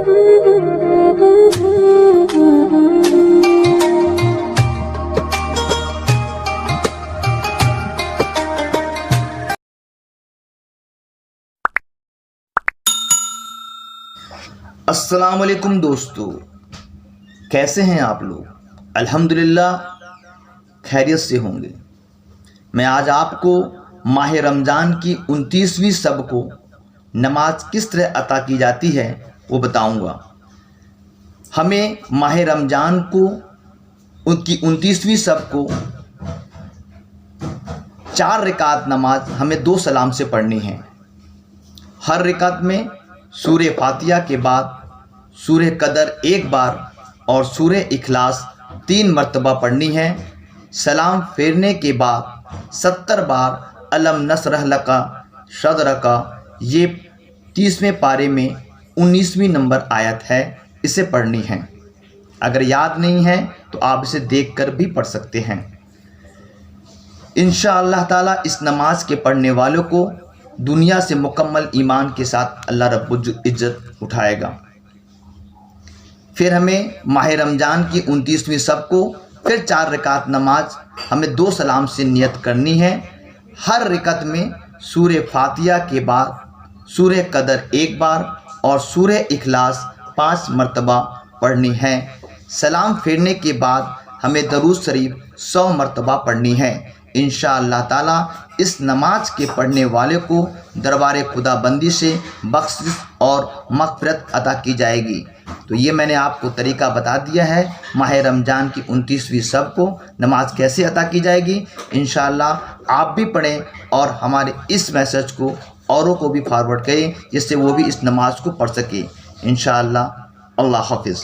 السلام علیکم دوستو، کیسے ہیں آپ لوگ؟ الحمدللہ خیریت سے ہوں گے۔ میں آج آپ کو ماہ رمضان کی 29ویں شب کو نماز کس طرح عطا کی جاتی ہے وہ بتاؤں گا۔ ہمیں ماہ رمضان کو ان کی 29ویں شب کو 4 رکعت نماز ہمیں 2 سلام سے پڑھنی ہے۔ ہر رکعت میں سورہ فاتحہ کے بعد سورہ قدر 1 بار اور سورہ اخلاص 3 مرتبہ پڑھنی ہے۔ سلام پھیرنے کے بعد 70 بار الم نشرح لک صدرک، یہ 30ویں پارے میں 19ویں نمبر آیت ہے، اسے پڑھنی ہے۔ اگر یاد نہیں ہے تو آپ اسے دیکھ کر بھی پڑھ سکتے ہیں۔ انشاءاللہ تعالیٰ اس نماز کے پڑھنے والوں کو دنیا سے مکمل ایمان کے ساتھ اللہ رب العزت اٹھائے گا۔ پھر ہمیں ماہ رمضان کی 29ویں شب کو پھر 4 رکعت نماز ہمیں 2 سلام سے نیت کرنی ہے۔ ہر رکعت میں سورہ فاتحہ کے بعد سورہ قدر 1 بار اور سورہ اخلاص 5 مرتبہ پڑھنی ہے۔ سلام پھیرنے کے بعد ہمیں درود شریف 100 مرتبہ پڑھنی ہے۔ انشاءاللہ تعالیٰ اس نماز کے پڑھنے والے کو دربار خدا بندی سے بخشش اور مغفرت عطا کی جائے گی۔ تو یہ میں نے آپ کو طریقہ بتا دیا ہے، ماہ رمضان کی 29ویں شب کو نماز کیسے عطا کی جائے گی۔ انشاءاللہ آپ بھی پڑھیں اور ہمارے اس میسج کو اوروں کو بھی فارورڈ کریں، جس سے وہ بھی اس نماز کو پڑھ سکے۔ انشاءاللہ اللہ حافظ۔